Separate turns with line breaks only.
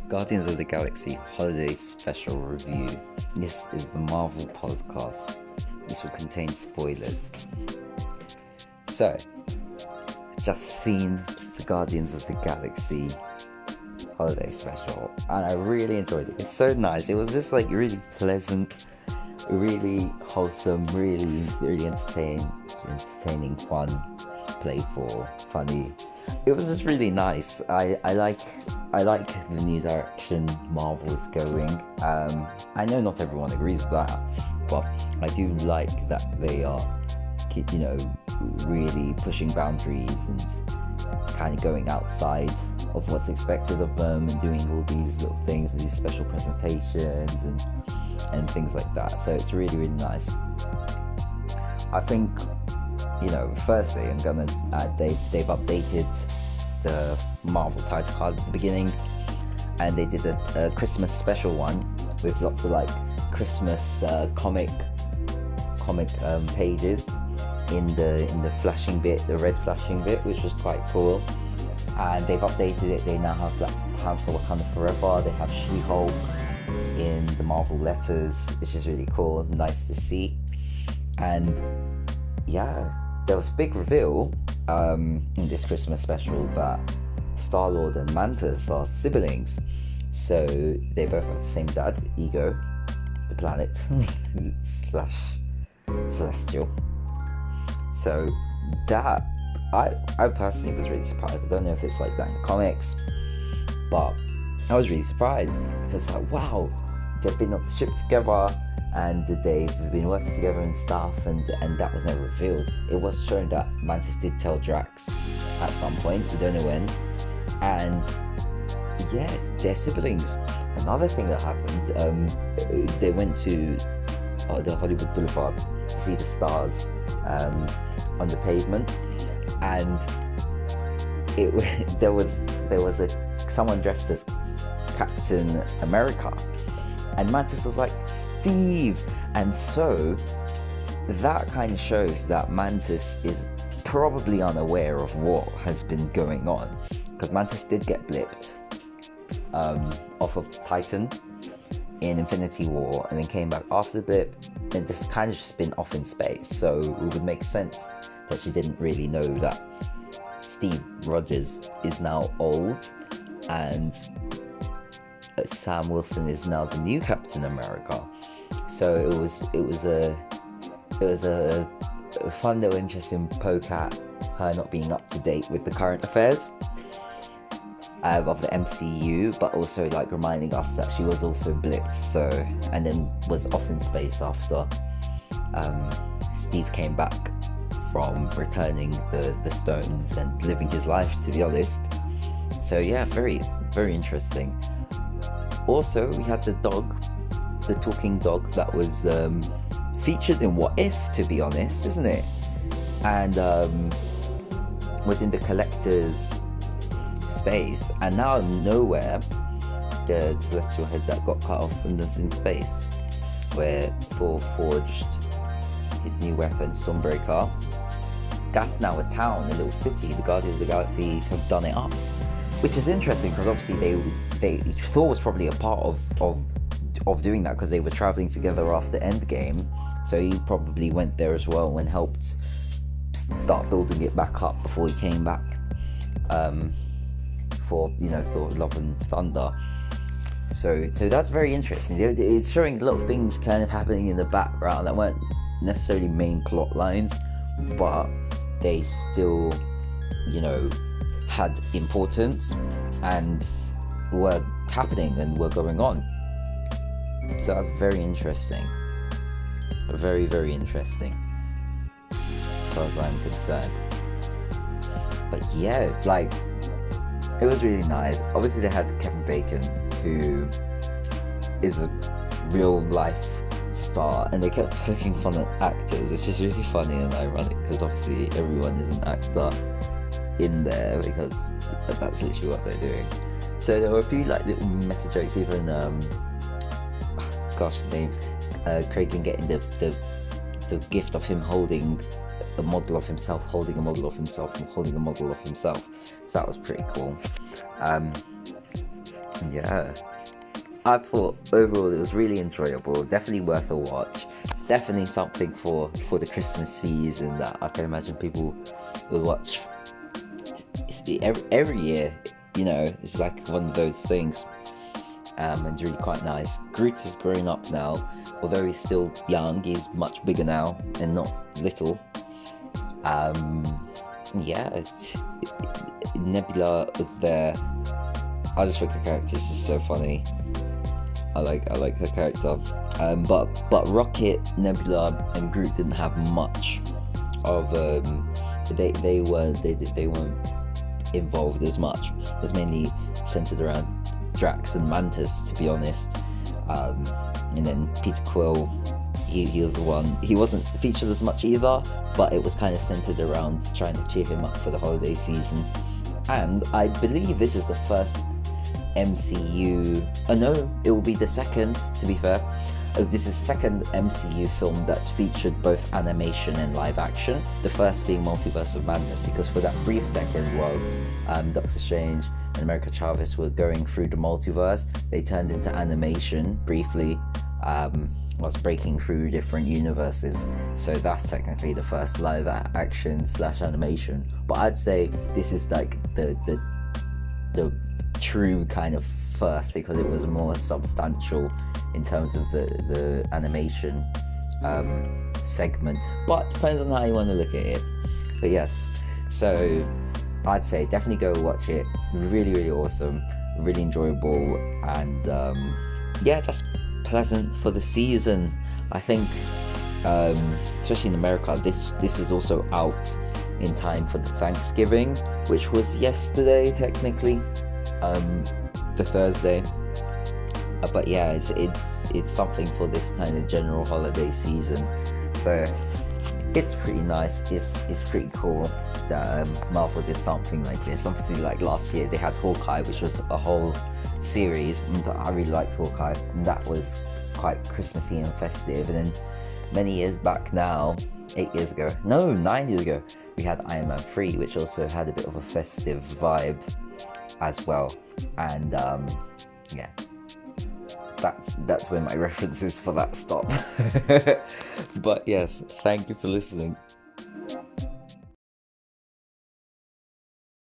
Guardians of the Galaxy Holiday Special Review. This is the Marvel podcast. This will contain spoilers. So, just seen the Guardians of the Galaxy Holiday Special, and I really enjoyed it. It's so nice. It was just like really pleasant, really wholesome, really entertaining, fun, playful, funny. It was just really nice. I like the new direction Marvel is going. I know not everyone agrees with that, but I do like that they are, really pushing boundaries and kind of going outside of what's expected of them and doing all these little things, these special presentations and things like that. So it's really nice. I think, firstly, I'm gonna add they've updated the Marvel title card at the beginning, and they did a Christmas special one with lots of like Christmas comic pages in the flashing bit, the red flashing bit, which was quite cool. And they've updated it. They now have like Time for Wakanda Forever. They have She-Hulk in the Marvel letters, which is really cool, nice to see. And yeah, there was a big reveal in this Christmas special that Star-Lord and Mantis are siblings. So they both have the same dad, Ego, the planet / Celestial. So that, I personally was really surprised. I don't know if it's like that in the comics, but I was really surprised because wow, they've been on the ship together and they've been working together and stuff, and that was never revealed. It was shown that Mantis did tell Drax at some point, we don't know when, and yeah, they're siblings. Another thing that happened, they went to the Hollywood Boulevard to see the stars on the pavement, and there was someone dressed as Captain America, and Mantis was like, Steve. And so that kind of shows that Mantis is probably unaware of what has been going on, because Mantis did get blipped off of Titan in Infinity War and then came back after the blip and just kind of just been off in space. So it would make sense that she didn't really know that Steve Rogers is now old and Sam Wilson is now the new Captain America. So it was a fun little interesting poke at her not being up to date with the current affairs of the MCU, but also like reminding us that she was also blipped, so, and then was off in space after Steve came back from returning the stones and living his life, to be honest. So yeah, very interesting. Also, we had the talking dog that was featured in What If, to be honest, isn't it? And was in the collector's space, and now nowhere the celestial head that got cut off and that's in space, where Thor forged his new weapon, Stormbreaker. That's now a town, a little city. The Guardians of the Galaxy have done it up, which is interesting because obviously Thor was probably a part of doing that because they were traveling together after Endgame, so he probably went there as well and helped start building it back up before he came back for Thor Love and Thunder. So that's very interesting. It's showing a lot of things kind of happening in the background that weren't necessarily main plot lines, but they still had importance and were happening and were going on. So that's very interesting. Very interesting as far as I'm concerned. But yeah, like, it was really nice. Obviously they had Kevin Bacon, who is a real life star, and they kept poking fun at actors, which is really funny and ironic because obviously everyone is an actor in there because that's literally what they're doing. So there were a few like little meta jokes, even names, Kragan getting the gift of him holding a model of himself, holding a model of himself, and holding a model of himself. So that was pretty cool. Yeah. I thought overall it was really enjoyable, definitely worth a watch. It's definitely something for the Christmas season that I can imagine people will watch every year. You know, it's like one of those things. And it's really quite nice. Groot is grown up now, although he's still young, he's much bigger now and not little. Yeah, Nebula there. I just think her character is just so funny. I like her character. But Rocket, Nebula, and Groot didn't have much of they weren't involved as much. It was mainly centered around Drax and Mantis, to be honest. And then Peter Quill, he was the one. He wasn't featured as much either, but it was kind of centered around trying to cheer him up for the holiday season. And I believe this is the first MCU. Oh no, it will be the second, to be fair. This is the second MCU film that's featured both animation and live action. The first being Multiverse of Madness, because for that brief second was Doctor Strange and America Chavez were going through the multiverse. They turned into animation briefly, was breaking through different universes. So that's technically the first live action / animation. But I'd say this is like the true kind of first, because it was more substantial in terms of the animation segment, but depends on how you want to look at it. But yes, so I'd say definitely go watch it. Really awesome, really enjoyable, and yeah, just pleasant for the season. I think especially in America, this is also out in time for the Thanksgiving, which was yesterday technically, the Thursday. But yeah, it's something for this kind of general holiday season. So it's pretty nice. It's pretty cool that Marvel did something like this. Obviously, like last year they had Hawkeye, which was a whole series, and I really liked Hawkeye, and that was quite Christmassy and festive. And then many years back now, 9 years ago, we had Iron Man 3, which also had a bit of a festive vibe as well. And yeah, that's where my references for that stop. But yes, thank you for listening.